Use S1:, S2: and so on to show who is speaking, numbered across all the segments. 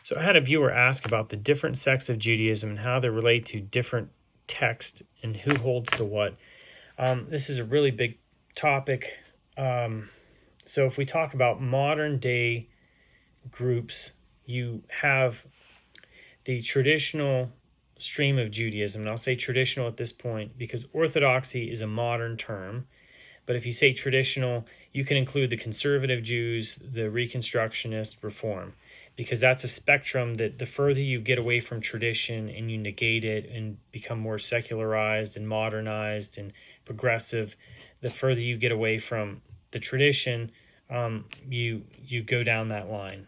S1: So I had a viewer ask about the different sects of Judaism and how they relate to different texts and who holds to what. This is a really big topic. So if we talk about modern day groups, you have the traditional stream of Judaism, and I'll say traditional at this point because orthodoxy is a modern term. But if you say traditional, you can include the conservative Jews, the Reconstructionist, Reform, because that's a spectrum that the further you get away from tradition and you negate it and become more secularized and modernized and progressive, the further you get away from the tradition, you go down that line.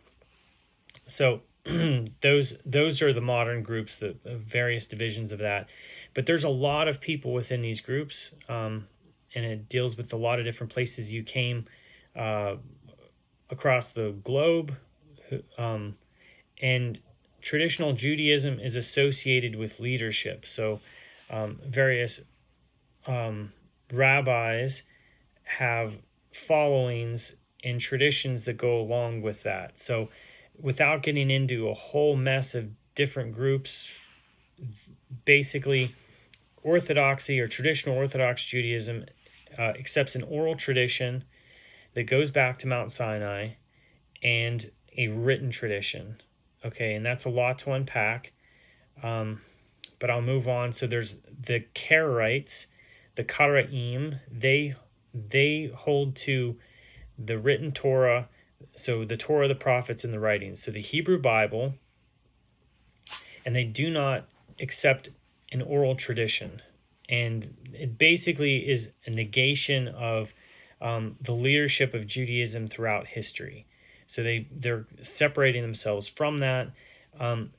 S1: So those are the modern groups, the various divisions of that. But there's a lot of people within these groups. And it deals with a lot of different places you came across the globe. And traditional Judaism is associated with leadership. So various rabbis have followings and traditions that go along with that. So without getting into a whole mess of different groups, basically Orthodoxy or traditional Orthodox Judaism accepts an oral tradition that goes back to Mount Sinai and a written tradition. Okay, and that's a lot to unpack, but I'll move on. So there's the Karaites, the Karaim. They hold to the written Torah, so the Torah, the prophets, and the writings. So the Hebrew Bible, and they do not accept an oral tradition. And it basically is a negation of the leadership of Judaism throughout history. So they're separating themselves from that.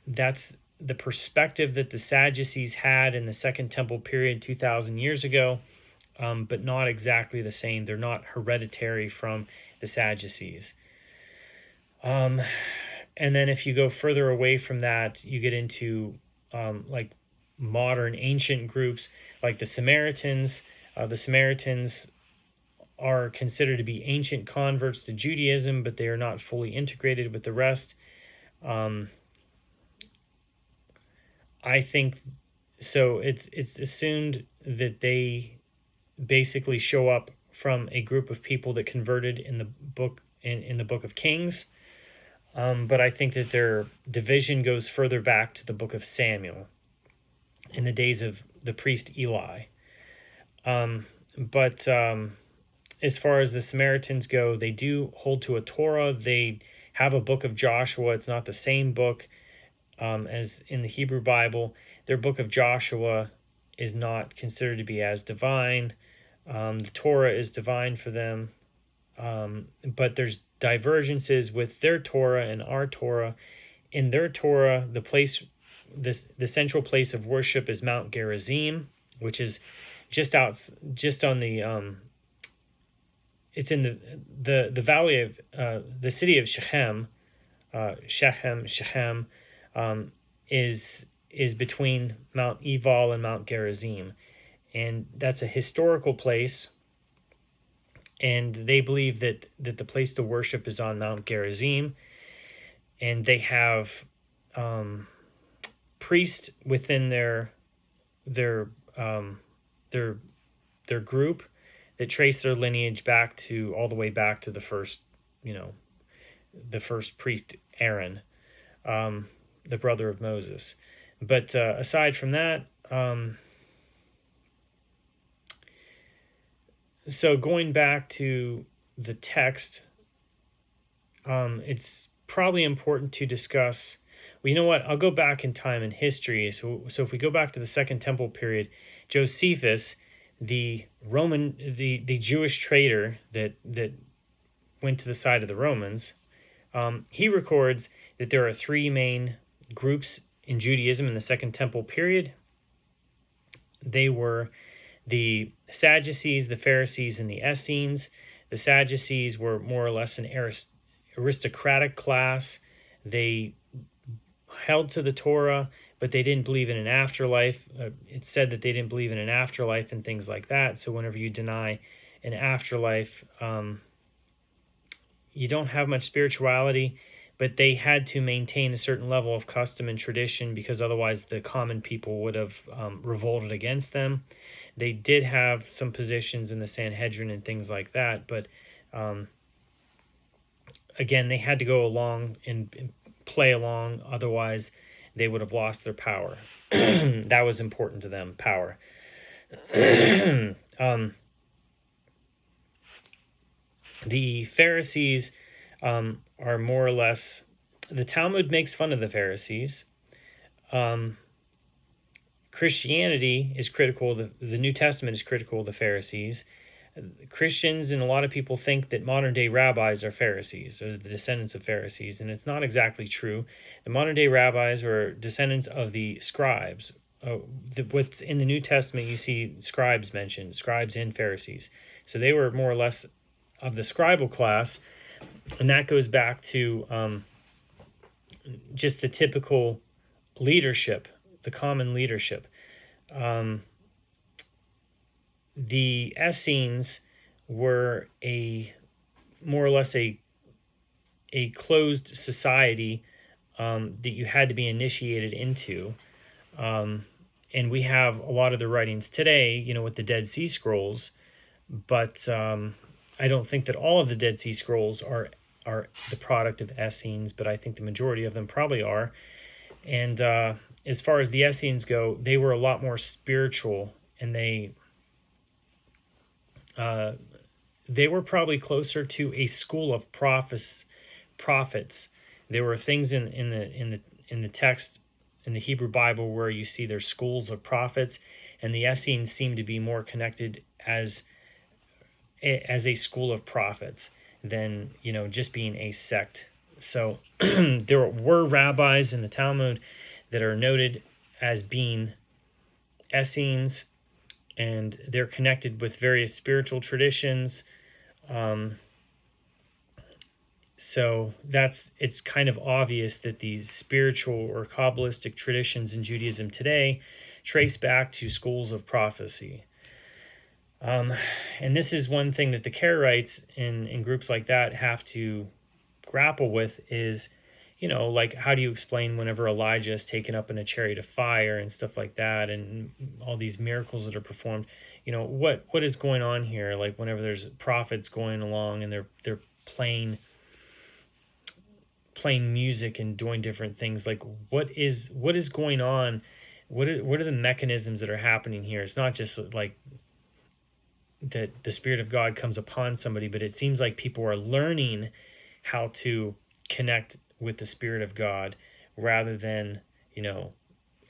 S1: That's the perspective that the Sadducees had in the Second Temple period 2,000 years ago, but not exactly the same. They're not hereditary from the Sadducees. And then if you go further away from that, you get into like modern ancient groups like the Samaritans. The Samaritans are considered to be ancient converts to Judaism, but they are not fully integrated with the rest. I think so. It's assumed that they basically show up from a group of people that converted in the book in the book of Kings. But I think that their division goes further back to the book of Samuel in the days of the priest Eli. But as far as the Samaritans go, they do hold to a Torah. They have a book of Joshua. It's not the same book as in the Hebrew Bible. Their book of Joshua is not considered to be as divine. The Torah is divine for them. But there's divergences with their Torah and our Torah. In their Torah, the central place of worship is Mount Gerizim, which is just on the it's in the valley of the city of Shechem. Shechem is between Mount Ebal and Mount Gerizim, and that's a historical place. And they believe that the place to worship is on Mount Gerizim, and they have priests within their group that trace their lineage all the way back to the first priest Aaron, the brother of Moses. But aside from that, so going back to the text, it's probably important to discuss. Well, you know what? I'll go back in time in history. So if we go back to the Second Temple period, Josephus, the Jewish traitor that went to the side of the Romans, he records that there are three main groups in Judaism in the Second Temple period. They were the Sadducees, the Pharisees, and the Essenes. The Sadducees were more or less an aristocratic class. They held to the Torah, but they didn't believe in an afterlife. It's said that they didn't believe in an afterlife and things like that. So whenever you deny an afterlife, you don't have much spirituality. but they had to maintain a certain level of custom and tradition because otherwise the common people would have revolted against them. They did have some positions in the Sanhedrin and things like that, but again, they had to go along and play along, otherwise they would have lost their power. That was important to them, power. The Pharisees are more or less, the Talmud makes fun of the Pharisees. Christianity is critical, the New Testament is critical of the Pharisees. Christians and a lot of people think that modern day rabbis are Pharisees or the descendants of Pharisees, and it's not exactly true. The modern day rabbis were descendants of the scribes. What's in the New Testament, you see scribes mentioned, scribes and Pharisees. So they were more or less of the scribal class, and that goes back to just the typical leadership, the common leadership. The Essenes were more or less a closed society that you had to be initiated into. And we have a lot of the writings today, with the Dead Sea Scrolls, but I don't think that all of the Dead Sea Scrolls are the product of Essenes, but I think the majority of them probably are. And as far as the Essenes go, they were a lot more spiritual, and they were probably closer to a school of prophets. There were things in the text in the Hebrew Bible where you see there's schools of prophets, and the Essenes seem to be more connected as a school of prophets than just being a sect. So there were rabbis in the Talmud that are noted as being Essenes, and they're connected with various spiritual traditions. So it's kind of obvious that these spiritual or Kabbalistic traditions in Judaism today trace back to schools of prophecy. And this is one thing that the Karaites in groups like that have to grapple with is, like, how do you explain whenever Elijah is taken up in a chariot of fire and stuff like that, and all these miracles that are performed? What is going on here? Like, whenever there's prophets going along and they're playing music and doing different things, like what is going on? What are the mechanisms that are happening here? It's not just like that the Spirit of God comes upon somebody, but it seems like people are learning how to connect with the Spirit of God rather than,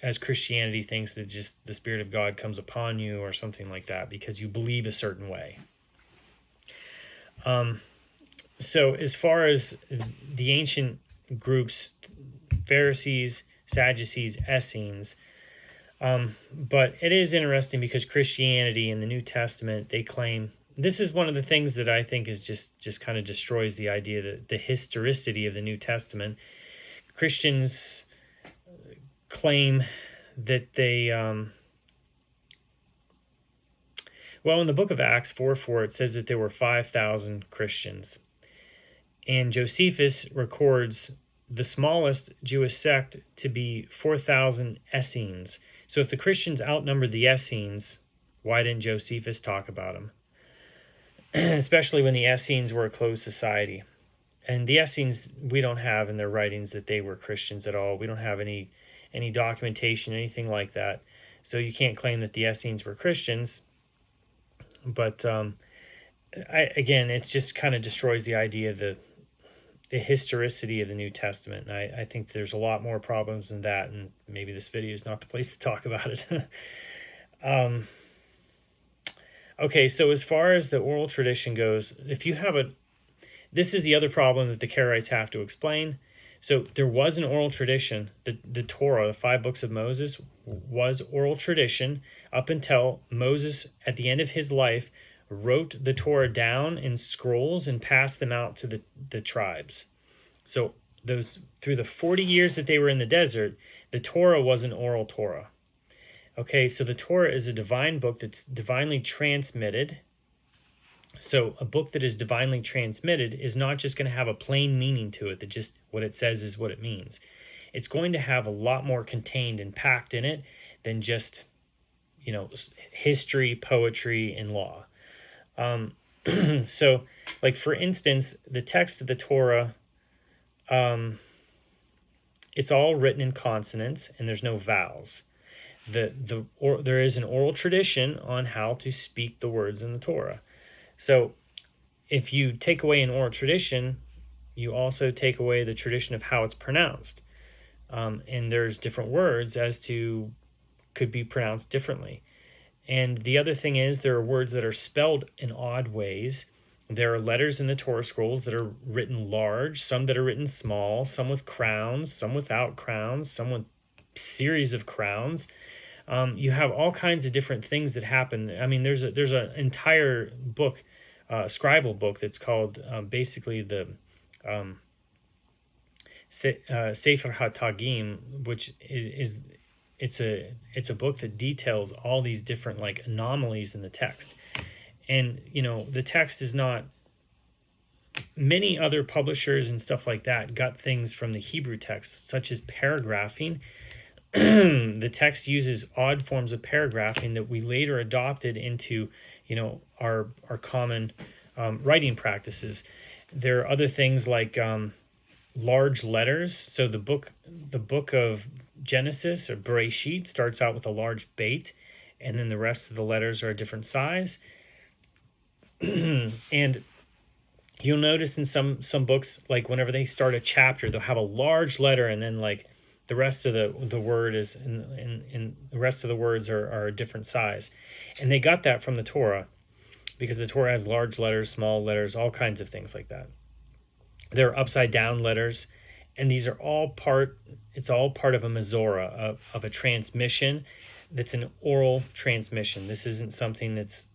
S1: as Christianity thinks that just the Spirit of God comes upon you or something like that because you believe a certain way. So as far as the ancient groups, Pharisees, Sadducees, Essenes, but it is interesting because Christianity in the New Testament, they claim, this is one of the things that I think is just kind of destroys the idea that the historicity of the New Testament. Christians claim that they, in the book of Acts 4:4, it says that there were 5,000 Christians. And Josephus records the smallest Jewish sect to be 4,000 Essenes. So if the Christians outnumbered the Essenes, why didn't Josephus talk about them? Especially when the Essenes were a closed society. And the Essenes, we don't have in their writings that they were Christians at all. We don't have any documentation, anything like that. So you can't claim that the Essenes were Christians. But again, it just kind of destroys the idea of the historicity of the New Testament. And I think there's a lot more problems than that, and maybe this video is not the place to talk about it. Okay, so as far as the oral tradition goes, if you have this is the other problem that the Karaites have to explain. So there was an oral tradition. The Torah, the 5 books of Moses, was oral tradition up until Moses, at the end of his life, wrote the Torah down in scrolls and passed them out to the tribes. So through the 40 years that they were in the desert, the Torah was an oral Torah. Okay, so the Torah is a divine book that's divinely transmitted, So a book that is divinely transmitted is not just going to have a plain meaning to it, that just what it says is what it means. It's going to have a lot more contained and packed in it than just, history, poetry, and law. So, like, for instance, the text of the Torah, it's all written in consonants and there's no vowels. There is an oral tradition on how to speak the words in the Torah. So if you take away an oral tradition, you also take away the tradition of how it's pronounced. And there's different words could be pronounced differently. And the other thing is, there are words that are spelled in odd ways. There are letters in the Torah scrolls that are written large, some that are written small, some with crowns, some without crowns, some with series of crowns. You have all kinds of different things that happen. I mean, there's an entire book, scribal book, that's called basically the Sefer HaTagim, which is it's a book that details all these different like anomalies in the text. And the text is not, many other publishers and stuff like that got things from the Hebrew text, such as paragraphing. The text uses odd forms of paragraphing that we later adopted into our common writing practices. There are other things like large letters. So the book of Genesis, or Bereshit, starts out with a large bait, and then the rest of the letters are a different size. And you'll notice in some books, like whenever they start a chapter, they'll have a large letter, and then like the rest of the word is and the rest of the words are a different size. And they got that from the Torah, because the Torah has large letters, small letters, all kinds of things like that. There are upside down letters, and these are all part of a Mizorah, of a transmission that's an oral transmission. This isn't something that's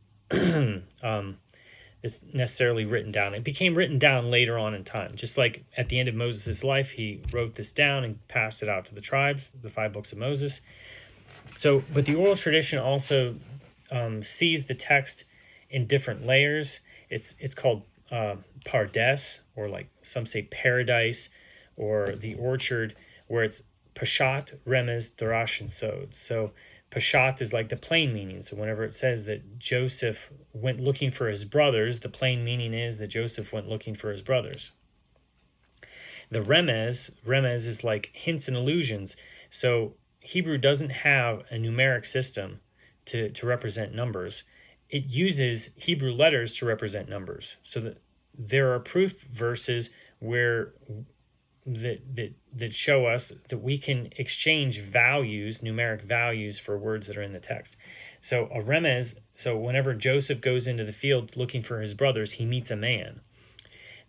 S1: it's necessarily written down. It became written down later on in time. Just like at the end of Moses' life, he wrote this down and passed it out to the tribes, the 5 books of Moses. So, but the oral tradition also sees the text in different layers. It's called Pardes, or like some say paradise, or the orchard, where it's Pashat, Remez, Darash, and Sod. So Pashat is like the plain meaning. So whenever it says that Joseph went looking for his brothers, the plain meaning is that Joseph went looking for his brothers. The Remez is like hints and allusions. So Hebrew doesn't have a numeric system to represent numbers. It uses Hebrew letters to represent numbers. So that there are proof verses where that show us that we can exchange values, numeric values, for words that are in the text. So a remez, so whenever Joseph goes into the field looking for his brothers, he meets a man.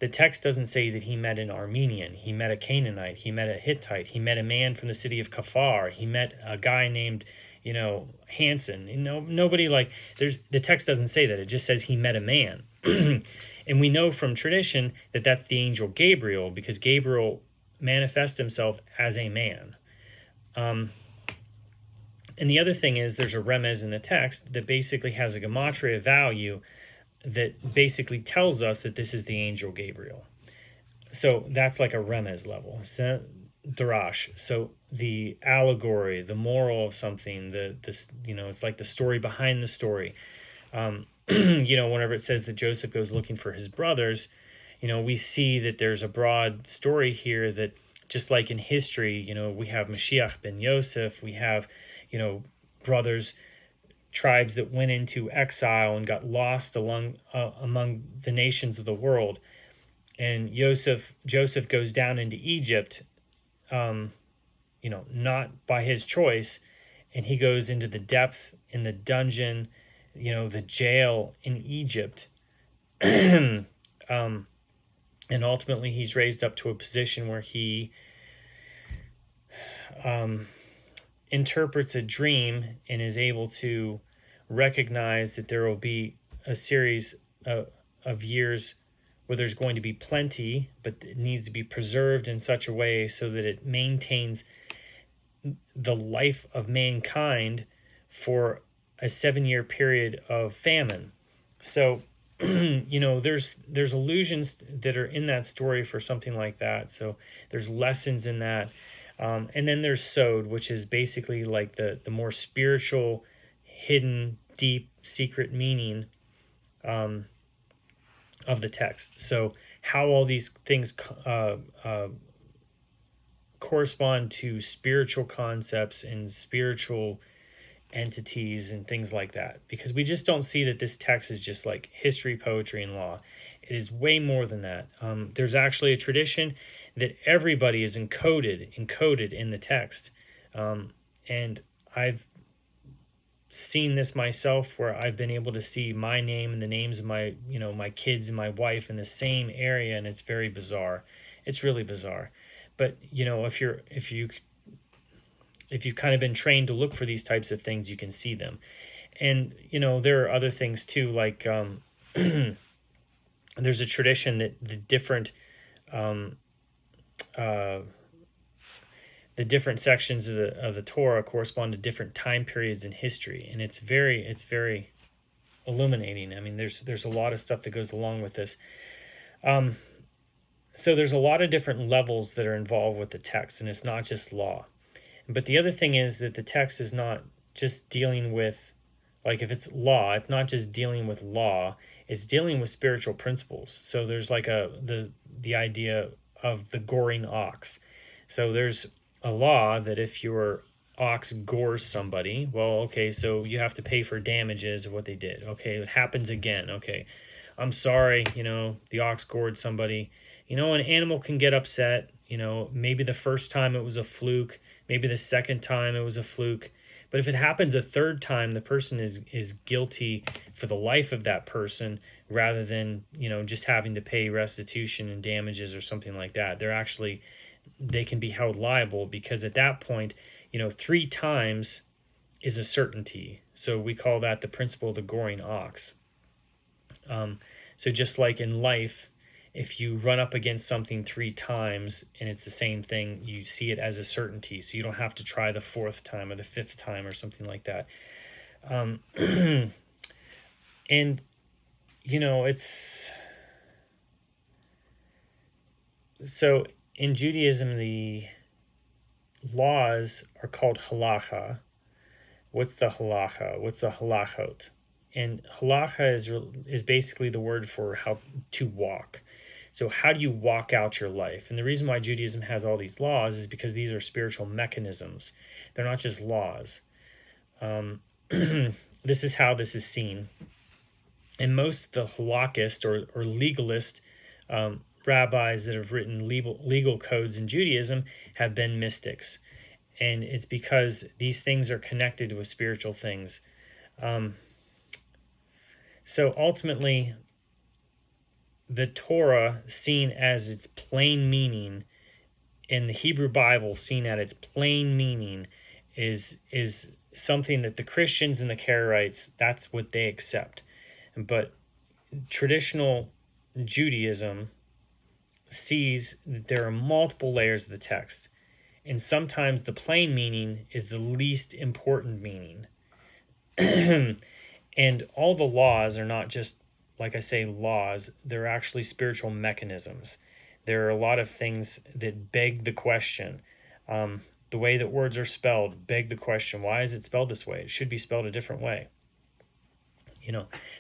S1: The text doesn't say that he met an Armenian, he met a Canaanite, he met a Hittite, he met a man from the city of Kafar, he met a guy named, Hanson. Nobody the text doesn't say that. It just says he met a man. And we know from tradition that that's the angel Gabriel, because Gabriel manifests himself as a man. And the other thing is, there's a remez in the text that basically has a gematria value that basically tells us that this is the angel Gabriel. So that's like a remez level. So, Darash. So the allegory, the moral of something, it's like the story behind the story. Whenever it says that Joseph goes looking for his brothers, we see that there's a broad story here that, just like in history, we have Mashiach ben Yosef, we have, brothers, tribes that went into exile and got lost among the nations of the world. And Joseph goes down into Egypt, not by his choice, and he goes into the depth, in the dungeon, the jail in Egypt. And ultimately he's raised up to a position where he interprets a dream and is able to recognize that there will be a series of years where there's going to be plenty, but it needs to be preserved in such a way so that it maintains the life of mankind for a 7-year period of famine. So there's allusions that are in that story for something like that. So there's lessons in that. And then there's sod, which is basically like the more spiritual, hidden, deep, secret meaning of the text. So how all these things correspond to spiritual concepts and spiritual entities and things like that, because we just don't see that this text is just like history, poetry, and law. It is way more than that. There's actually a tradition that everybody is encoded in the text, and I've seen this myself, where I've been able to see my name and the names of my kids and my wife in the same area, and it's very bizarre. It's really bizarre. But if you've kind of been trained to look for these types of things, you can see them. And there are other things too, like there's a tradition that the different sections of the Torah correspond to different time periods in history, and it's very illuminating. I mean, there's a lot of stuff that goes along with this. So there's a lot of different levels that are involved with the text, and it's not just law. But the other thing is that the text is not just dealing with, like, if it's law, it's not just dealing with law, it's dealing with spiritual principles. So there's like the idea of the goring ox. So there's a law that if your ox gores somebody, well, okay, so you have to pay for damages of what they did. Okay, it happens again. Okay, I'm sorry, the ox gored somebody. An animal can get upset. Maybe the first time it was a fluke. Maybe the second time it was a fluke. But if it happens a third time, the person is guilty for the life of that person, rather than, just having to pay restitution and damages or something like that. They can be held liable, because at that point, 3 times is a certainty. So we call that the principle of the goring ox. So just like in life, if you run up against something 3 times and it's the same thing, you see it as a certainty. So you don't have to try the 4th time or the 5th time or something like that. And, it's... So in Judaism, the laws are called halacha. What's the halacha? What's the halachot? And halacha is basically the word for how to walk. So how do you walk out your life? And the reason why Judaism has all these laws is because these are spiritual mechanisms. They're not just laws. This is how this is seen. And most of the halachist or legalist rabbis that have written legal codes in Judaism have been mystics. And it's because these things are connected with spiritual things. So ultimately, the Torah, seen as its plain meaning, in the Hebrew Bible, seen at its plain meaning, is something that the Christians and the Karaites, that's what they accept. But traditional Judaism sees that there are multiple layers of the text, and sometimes the plain meaning is the least important meaning. And all the laws are not just, like I say, laws. They're actually spiritual mechanisms. There are a lot of things that beg the question. The way that words are spelled beg the question, why is it spelled this way? It should be spelled a different way.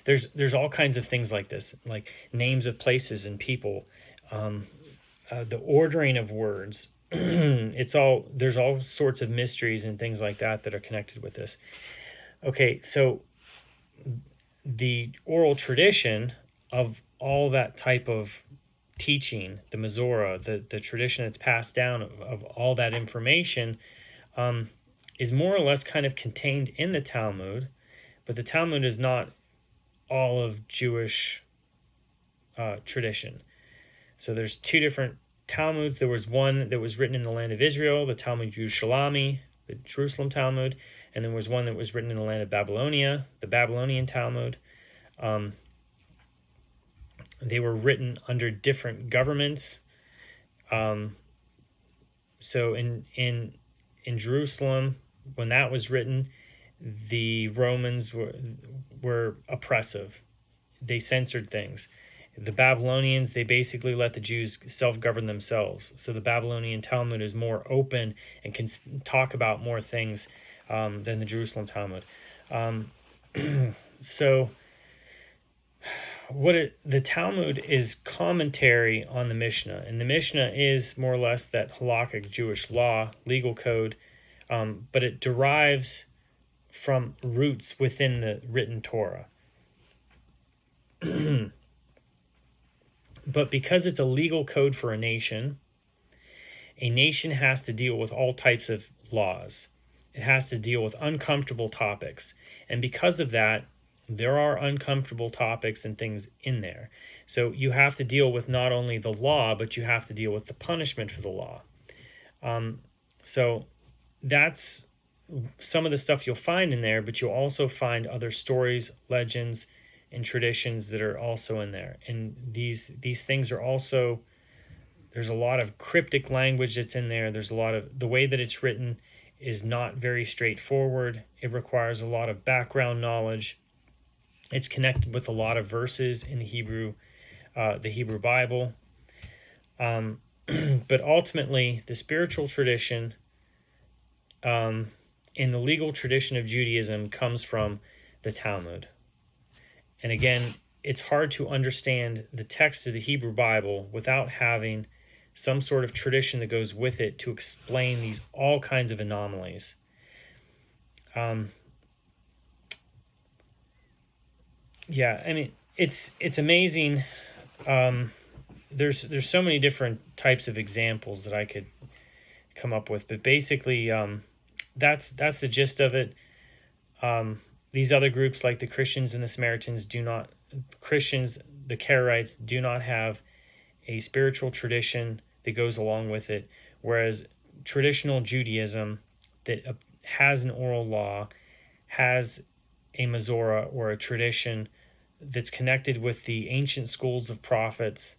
S1: There's all kinds of things like this, like names of places and people, the ordering of words. There's all sorts of mysteries and things like that are connected with this. Okay, so the oral tradition of all that type of teaching, the Mizorah, the tradition that's passed down of all that information, is more or less kind of contained in the Talmud, but the Talmud is not all of Jewish tradition. So there's 2 different Talmuds. There was one that was written in the land of Israel, the Talmud Yerushalmi, the Jerusalem Talmud, and there was one that was written in the land of Babylonia, the Babylonian Talmud. They were written under different governments. So in Jerusalem, when that was written, the Romans were oppressive. they censored things. The Babylonians, they basically let the Jews self-govern themselves. So the Babylonian Talmud is more open and can talk about more things than the Jerusalem Talmud. So the Talmud is commentary on the Mishnah, and the Mishnah is more or less that halakhic Jewish law, legal code, but it derives from roots within the written Torah. But because it's a legal code for a nation has to deal with all types of laws. It has to deal with uncomfortable topics. And because of that, there are uncomfortable topics and things in there. So you have to deal with not only the law, but you have to deal with the punishment for the law. So that's some of the stuff you'll find in there, but you'll also find other stories, legends, and traditions that are also in there. And these things are also, there's a lot of cryptic language that's in there. There's a lot of, the way that it's written is not very straightforward. It requires a lot of background knowledge. It's connected with a lot of verses in the Hebrew Bible. But ultimately, the spiritual tradition in the legal tradition of Judaism comes from the Talmud. And again, it's hard to understand the text of the Hebrew Bible without having some sort of tradition that goes with it to explain these all kinds of anomalies. Yeah, I mean, it's amazing. There's so many different types of examples that I could come up with, but basically, that's the gist of it. These other groups, like the Christians and the Samaritans, the Karaites, do not have a spiritual tradition that goes along with it, whereas traditional Judaism that has an oral law, has a Masorah or a tradition that's connected with the ancient schools of prophets.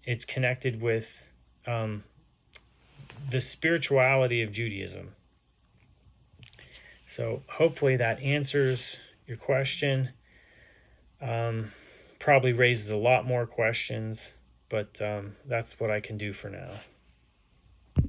S1: It's connected with the spirituality of Judaism. So hopefully that answers your question. Probably raises a lot more questions, but that's what I can do for now.